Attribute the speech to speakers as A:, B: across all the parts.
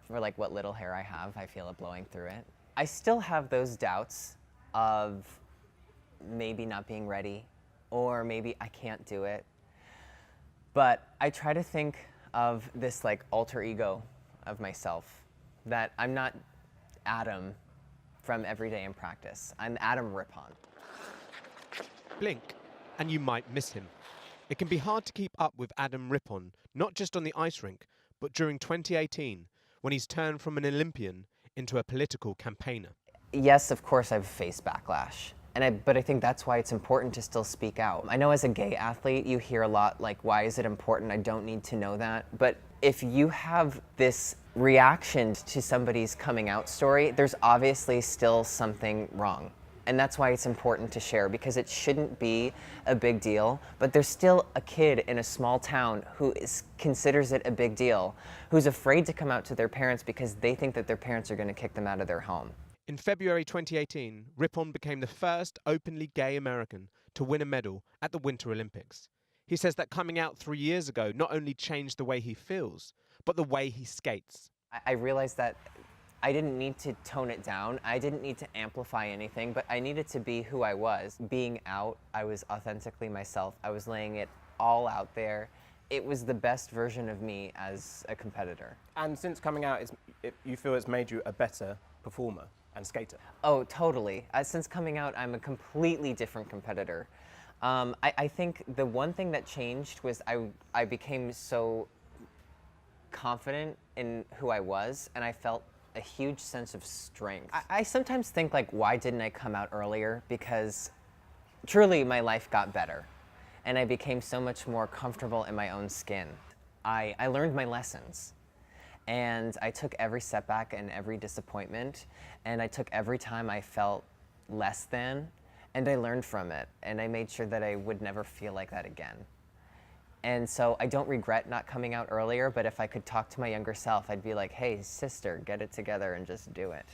A: For like what little hair I have, I feel it blowing through it. I still have those doubts of maybe not being ready, or maybe I can't do it. But I try to think of this like alter ego of myself, that I'm not Adam from Everyday in Practice. I'm Adam Rippon.
B: Blink, and you might miss him. It can be hard to keep up with Adam Rippon, not just on the ice rink, but during 2018, when he's turned from an Olympian into a political campaigner.
A: Yes, of course I've faced backlash. But I think that's why it's important to still speak out. I know as a gay athlete, you hear a lot like, why is it important? I don't need to know that. But if you have this reaction to somebody's coming out story, there's obviously still something wrong. And that's why it's important to share, because it shouldn't be a big deal, but there's still a kid in a small town who considers it a big deal, who's afraid to come out to their parents because they think that their parents are going to kick them out of their home.
B: In February 2018, Rippon became the first openly gay American to win a medal at the Winter Olympics. He says that coming out 3 years ago not only changed the way he feels, but the way he skates.
A: I realized that I didn't need to tone it down. I didn't need to amplify anything, but I needed to be who I was. Being out, I was authentically myself. I was laying it all out there. It was the best version of me as a competitor.
C: And since coming out, you feel it's made you a better performer and skater?
A: Oh, totally. Since coming out, I'm a completely different competitor. I think the one thing that changed was I became so confident in who I was, and I felt a huge sense of strength. I sometimes think, like, why didn't I come out earlier? Because truly my life got better, and I became so much more comfortable in my own skin. I learned my lessons. And I took every setback and every disappointment, and I took every time I felt less than, and I learned from it, and I made sure that I would never feel like that again. And so I don't regret not coming out earlier, but if I could talk to my younger self, I'd be like, hey, sister, get it together and just do it.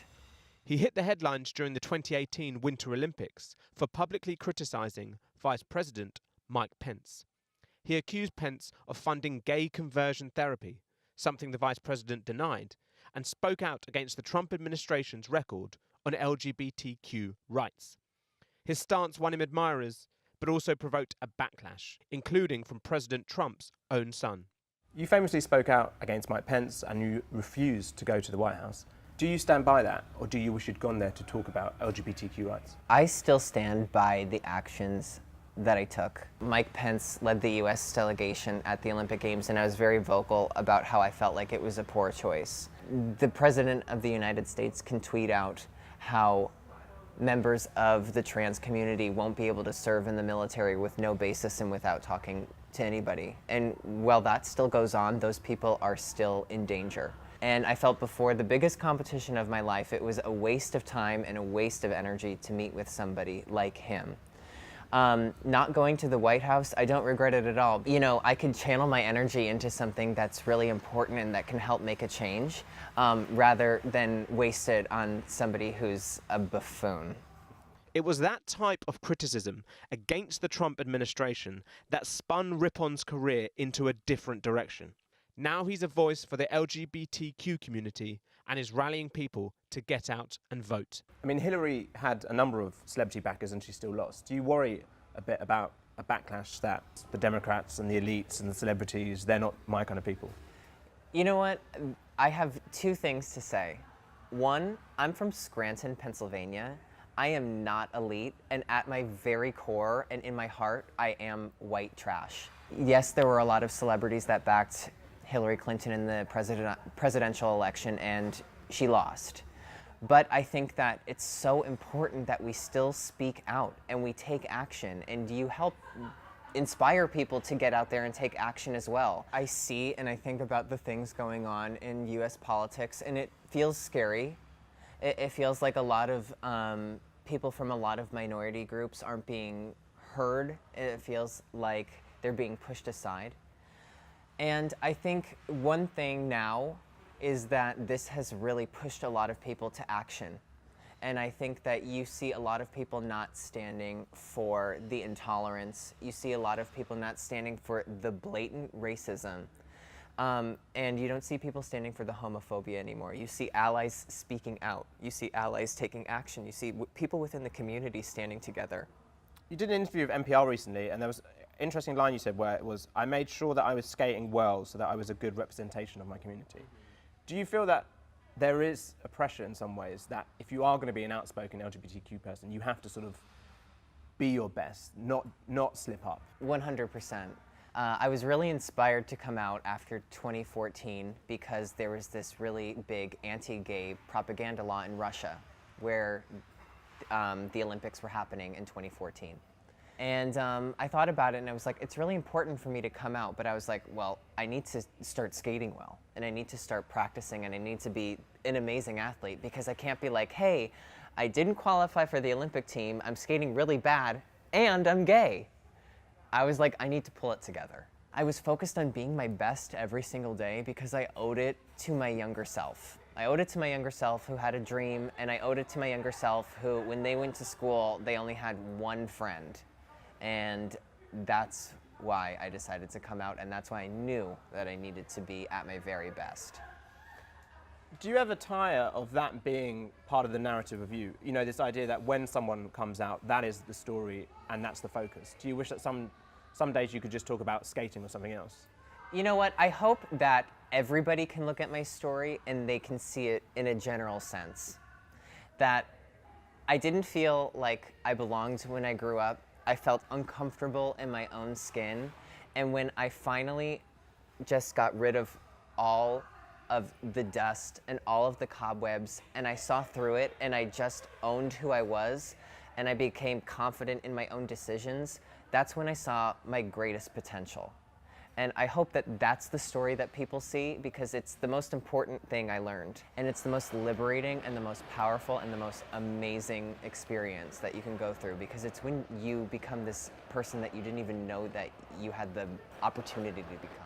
B: He hit the headlines during the 2018 Winter Olympics for publicly criticizing Vice President Mike Pence. He accused Pence of funding gay conversion therapy, something the vice president denied, and spoke out against the Trump administration's record on LGBTQ rights. His stance won him admirers, but also provoked a backlash, including from President Trump's own son.
C: You famously spoke out against Mike Pence and you refused to go to the White House. Do you stand by that, or do you wish you'd gone there to talk about LGBTQ rights?
A: I still stand by the actions that I took. Mike Pence led the U.S. delegation at the Olympic Games, and I was very vocal about how I felt like it was a poor choice. The President of the United States can tweet out how members of the trans community won't be able to serve in the military with no basis and without talking to anybody. And while that still goes on, those people are still in danger. And I felt before the biggest competition of my life, it was a waste of time and a waste of energy to meet with somebody like him. Not going to the White House, I don't regret it at all. You know, I could channel my energy into something that's really important and that can help make a change, rather than waste it on somebody who's a buffoon.
B: It was that type of criticism against the Trump administration that spun Rippon's career into a different direction. Now he's a voice for the LGBTQ community and is rallying people to get out and vote.
C: I mean, Hillary had a number of celebrity backers and she still lost. Do you worry a bit about a backlash that the Democrats and the elites and the celebrities, they're not my kind of people?
A: You know what? I have two things to say. One, I'm from Scranton, Pennsylvania. I am not elite, and at my very core and in my heart, I am white trash. Yes, there were a lot of celebrities that backed Hillary Clinton in the presidential election, and she lost. But I think that it's so important that we still speak out and we take action, and you help inspire people to get out there and take action as well. I see and I think about the things going on in US politics, and it feels scary. It feels like a lot of people from a lot of minority groups aren't being heard. It feels like they're being pushed aside. And I think one thing now is that this has really pushed a lot of people to action. And I think that you see a lot of people not standing for the intolerance. You see a lot of people not standing for the blatant racism. And you don't see people standing for the homophobia anymore. You see allies speaking out. You see allies taking action. You see people within the community standing together.
C: You did an interview with NPR recently, and there was an interesting line you said where it was, I made sure that I was skating well so that I was a good representation of my community. Do you feel that there is a pressure in some ways that if you are going to be an outspoken LGBTQ person, you have to sort of be your best, not slip up?
A: 100%. I was really inspired to come out after 2014 because there was this really big anti-gay propaganda law in Russia where the Olympics were happening in 2014. And I thought about it and I was like, it's really important for me to come out, but I was like, well, I need to start skating well, and I need to start practicing, and I need to be an amazing athlete, because I can't be like, hey, I didn't qualify for the Olympic team, I'm skating really bad, and I'm gay. I was like, I need to pull it together. I was focused on being my best every single day because I owed it to my younger self. I owed it to my younger self who had a dream, and I owed it to my younger self who, when they went to school, they only had one friend. And that's why I decided to come out, and that's why I knew that I needed to be at my very best.
C: Do you ever tire of that being part of the narrative of you? You know, this idea that when someone comes out, that is the story and that's the focus. Do you wish that some days you could just talk about skating or something else?
A: You know what? I hope that everybody can look at my story and they can see it in a general sense. That I didn't feel like I belonged when I grew up. I felt uncomfortable in my own skin. And when I finally just got rid of all of the dust and all of the cobwebs, and I saw through it, and I just owned who I was, and I became confident in my own decisions, that's when I saw my greatest potential. And I hope that that's the story that people see, because it's the most important thing I learned. And it's the most liberating and the most powerful and the most amazing experience that you can go through, because it's when you become this person that you didn't even know that you had the opportunity to become.